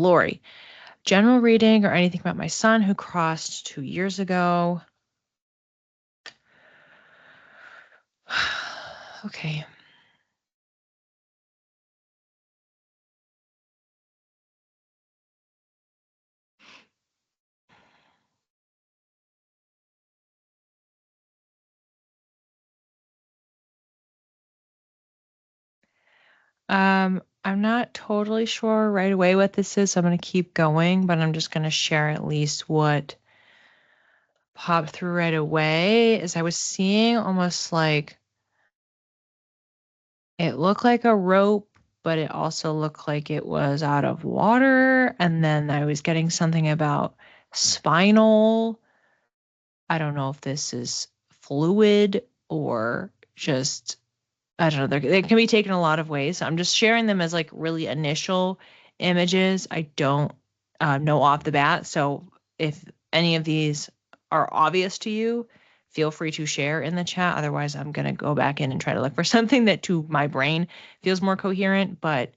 Lorie, general reading or anything about my son who crossed 2 years ago. Okay. I'm not totally sure right away what this is, so I'm going to keep going, but I'm just going to share at least what popped through right away. As I was seeing almost like it looked like a rope, but it also looked like it was out of water. And then I was getting something about spinal. I don't know if this is fluid or just, I don't know. They can be taken a lot of ways. I'm just sharing them as like really initial images. I don't know off the bat. So if any of these are obvious to you, feel free to share in the chat. Otherwise, I'm going to go back in and try to look for something that to my brain feels more coherent, but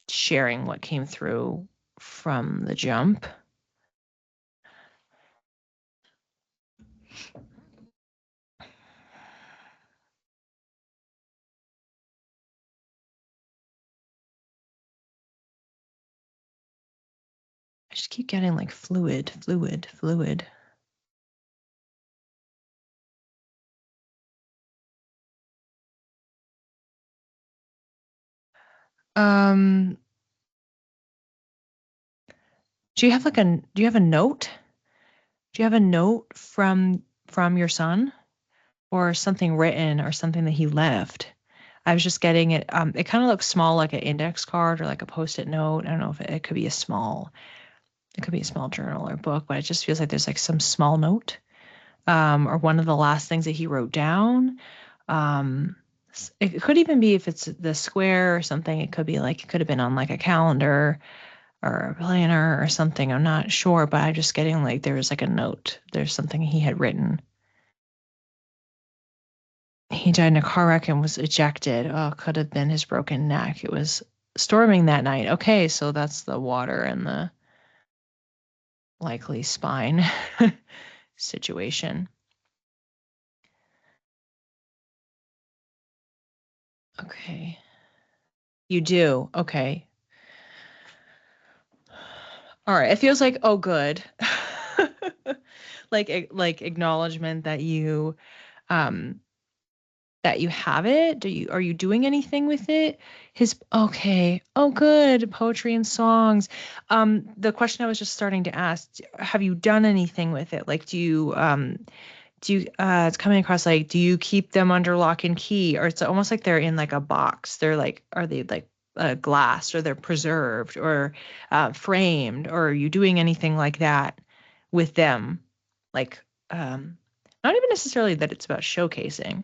sharing what came through from the jump. I just keep getting like fluid. Do you have a note? Do you have a note from your son or something written or something that he left? I was just getting it. It kind of looks small, like an index card or like a Post-it note. I don't know if it could be a small journal or book, but it just feels like there's like some small note, or one of the last things that he wrote down. It could even be if it's the square or something. It could be like, it could have been on like a calendar or a planner or something. I'm not sure, but I'm just getting like there was like a note. There's something he had written. He died in a car wreck and was ejected. Oh, could have been his broken neck. It was storming that night. Okay, so that's the water and the likely spine situation. Okay. You do. Okay. All right. It feels like, oh, good. like acknowledgement that you have it. Are you doing anything with it? Okay. Oh, good. Poetry and songs. The question I was just starting to ask, have you done anything with it? Like, it's coming across like, do you keep them under lock and key, or it's almost like they're in like a box? They're like, are they like glass, or they're preserved or framed, or are you doing anything like that with them? Like, not even necessarily that it's about showcasing,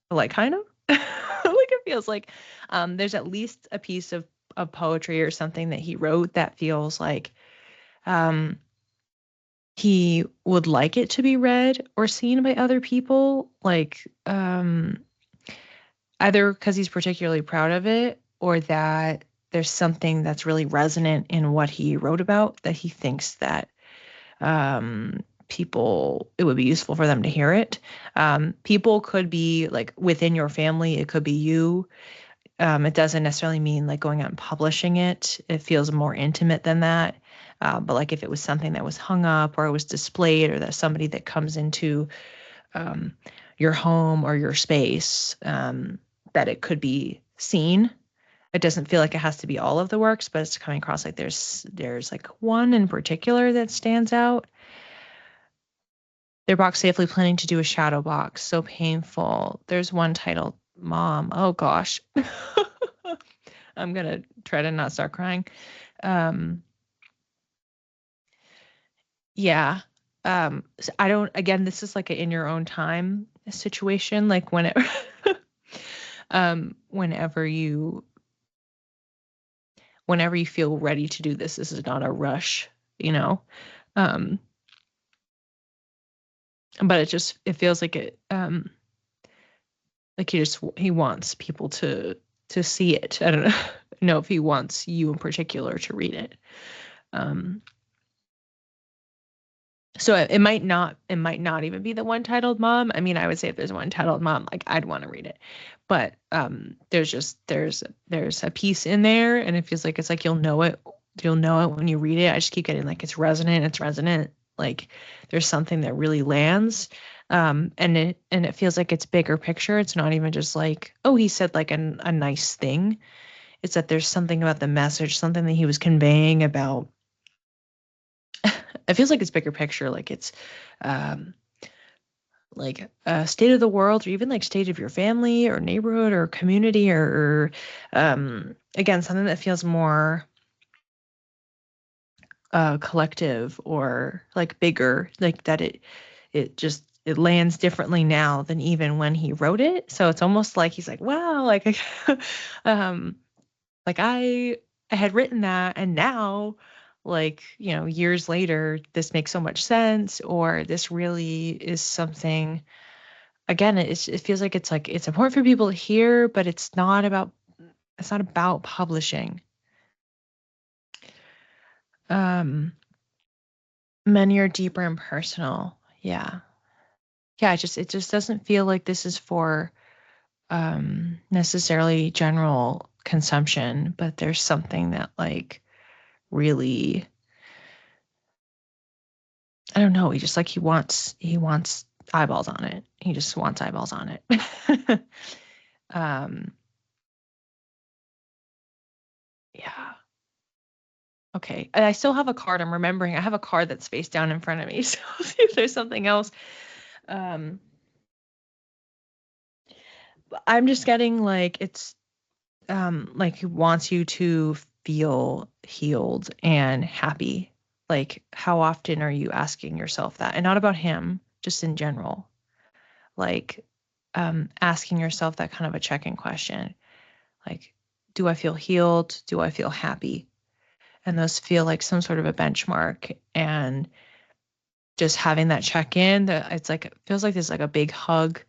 but like kind of like it feels like there's at least a piece of poetry or something that he wrote that feels like he would like it to be read or seen by other people, like either because he's particularly proud of it, or that there's something that's really resonant in what he wrote about, that he thinks that people, it would be useful for them to hear it. People could be like within your family. It could be you. It doesn't necessarily mean like going out and publishing it. It feels more intimate than that. But like if it was something that was hung up or it was displayed, or that somebody that comes into your home or your space, that it could be seen. It doesn't feel like it has to be all of the works, but it's coming across like there's like one in particular that stands out. Their box safely planning to do a shadow box. So painful. There's one titled Mom. Oh gosh. I'm going to try to not start crying. Yeah. So I don't, again, this is like a in your own time situation. Like whenever, whenever you feel ready to do this is not a rush, you know? But it feels like it, like he wants people to see it. I don't know if he wants you in particular to read it. So it might not even be the one titled Mom. I mean, I would say if there's one titled Mom, like I'd want to read it. But there's a piece in there, and it feels like it's like you'll know it when you read it. I just keep getting like it's resonant. Like there's something that really lands. And it feels like it's bigger picture. It's not even just like, oh, he said like a nice thing. It's that there's something about the message, something that he was conveying about. It feels like it's bigger picture, like it's like a state of the world, or even like state of your family or neighborhood or community, or again, something that feels more collective or like bigger, like that it lands differently now than even when he wrote it. So it's almost like he's like, wow, like like I had written that, and now, like, years later, this makes so much sense, or this really is something. Again, it feels like it's important for people to hear, but it's not about publishing. Many are deeper and personal. Yeah. Yeah, it just doesn't feel like this is for necessarily general consumption, but there's something that like really, I don't know, he wants eyeballs on it. He just wants eyeballs on it. Yeah. Okay. I still have a card. I'm remembering I have a card that's face down in front of me. So I'll see if there's something else. I'm just getting like it's like he wants you to feel healed and happy. Like, how often are you asking yourself that? And not about him, just in general. Like asking yourself that kind of a check-in question. Like, do I feel healed? Do I feel happy? And those feel like some sort of a benchmark. And just having that check-in, that it's like, it feels like there's like a big hug.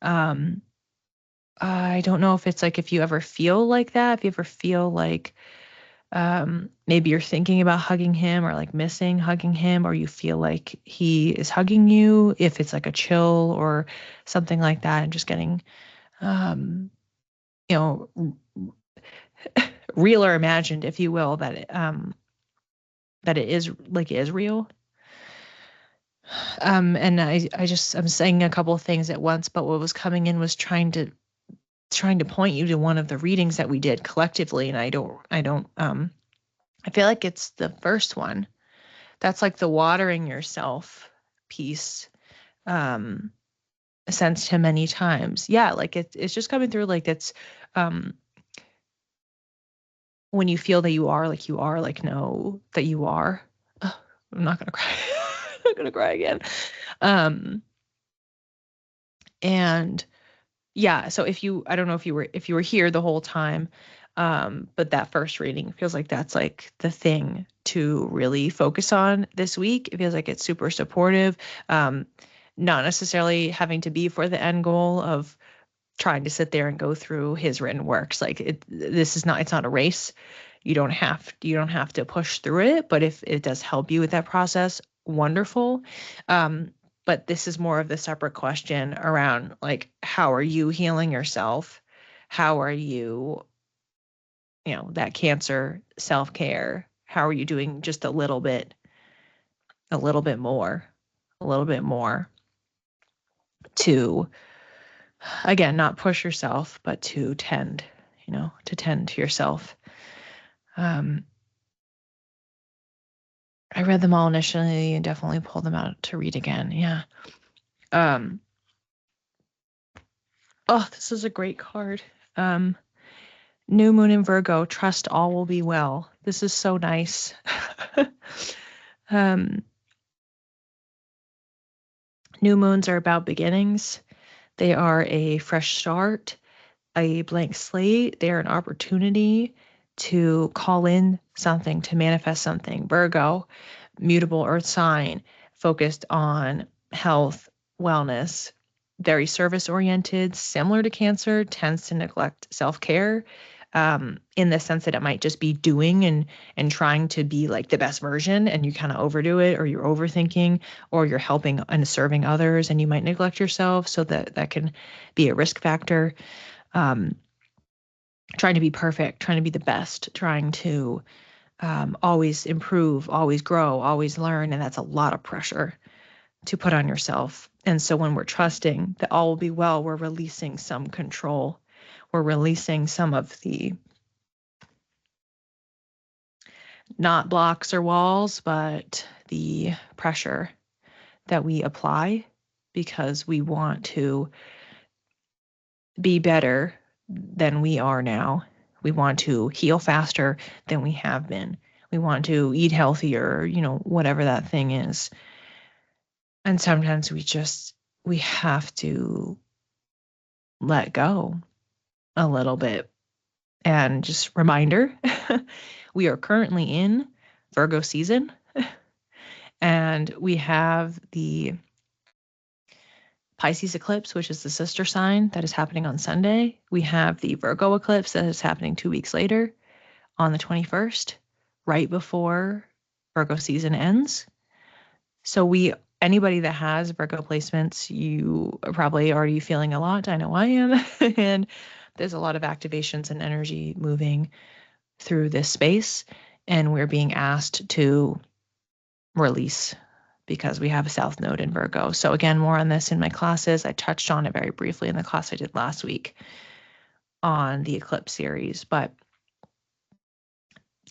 I don't know if it's like, if you ever feel like that, if you ever feel like maybe you're thinking about hugging him, or like missing hugging him, or you feel like he is hugging you, if it's like a chill or something like that, and just getting, you know, real or imagined, if you will, that it is like, it is real. And I'm saying a couple of things at once, but what was coming in was trying to point you to one of the readings that we did collectively. And I feel like it's the first one. That's like the watering yourself piece. Sensed him many times. Yeah, like it's just coming through like that's when you feel that you are like, know that you are. Ugh, I'm not gonna cry. I'm not gonna cry again. And yeah, so I don't know if you were here the whole time, but that first reading feels like that's like the thing to really focus on this week. It feels like it's super supportive, not necessarily having to be for the end goal of trying to sit there and go through his written works. Like it's not a race. You don't have to push through it, but if it does help you with that process, wonderful. But this is more of the separate question around like, how are you healing yourself? How are you, that cancer self-care? How are you doing just a little bit more, to, again, not push yourself, but to tend to yourself. I read them all initially and definitely pulled them out to read again. Yeah. Oh, this is a great card. New Moon in Virgo, trust all will be well. This is so nice. New moons are about beginnings. They are a fresh start, a blank slate. They're an opportunity to call in something, to manifest something. Virgo, mutable earth sign, focused on health, wellness, very service-oriented, similar to Cancer, tends to neglect self-care, in the sense that it might just be doing and trying to be like the best version, and you kind of overdo it, or you're overthinking, or you're helping and serving others, and you might neglect yourself. So that can be a risk factor. Trying to be perfect, trying to be the best, trying to always improve, always grow, always learn, and that's a lot of pressure to put on yourself. And so when we're trusting that all will be well, we're releasing some control. We're releasing some of the, not blocks or walls, but the pressure that we apply because we want to be better than we are now. We want to heal faster than we have been. We want to eat healthier, whatever that thing is. And sometimes we have to let go a little bit. And just reminder, we are currently in Virgo season, and we have the Pisces eclipse, which is the sister sign, that is happening on Sunday. We have the Virgo eclipse that is happening 2 weeks later on the 21st, right before Virgo season ends. So anybody that has Virgo placements, you are probably already feeling a lot. I know I am. And there's a lot of activations and energy moving through this space. And we're being asked to release because we have a South Node in Virgo. So again, more on this in my classes. I touched on it very briefly in the class I did last week on the eclipse series, but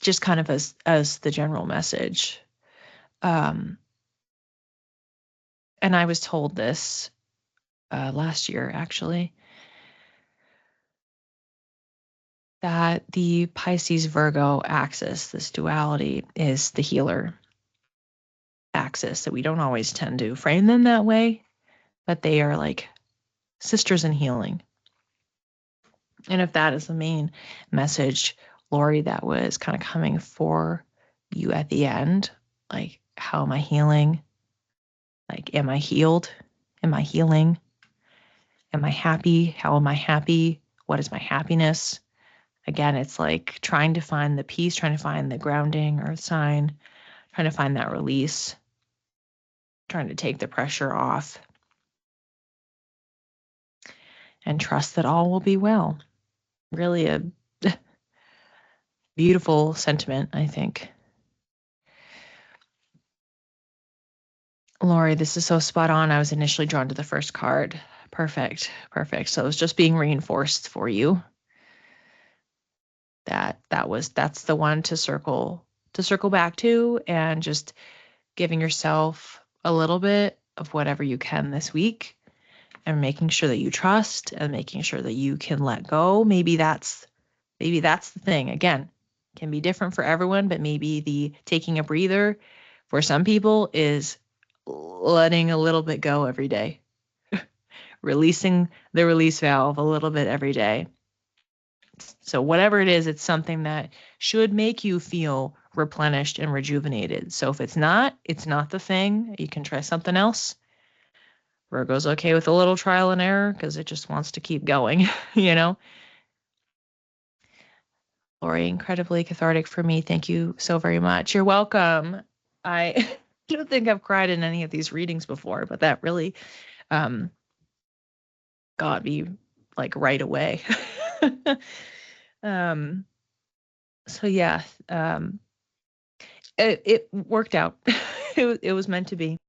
just kind of as the general message. And I was told this last year, actually, that the Pisces Virgo axis, this duality, is the healer axis, that we don't always tend to frame them that way, but they are like sisters in healing. And if that is the main message, Lorie, that was kind of coming for you at the end, like, how am I healing? Like, am I healed? Am I healing? Am I happy? How am I happy? What is my happiness? Again, it's like trying to find the peace, trying to find the grounding earth sign, trying to find that release, trying to take the pressure off, and trust that all will be well. Really a beautiful sentiment, I think. Lorie, this is so spot on. I was initially drawn to the first card. Perfect. So it was just being reinforced for you. That's the one to circle back to, and just giving yourself a little bit of whatever you can this week, and making sure that you trust and making sure that you can let go. Maybe that's the thing. Again, can be different for everyone, but maybe the taking a breather for some people is letting a little bit go every day. Releasing the release valve a little bit every day. So whatever it is, it's something that should make you feel replenished and rejuvenated. So if it's not the thing. You can try something else. Virgo's okay with a little trial and error because it just wants to keep going, Lorie, incredibly cathartic for me. Thank you so very much. You're welcome. I don't think I've cried in any of these readings before, but that really got me like right away. So yeah, it worked out. It was meant to be.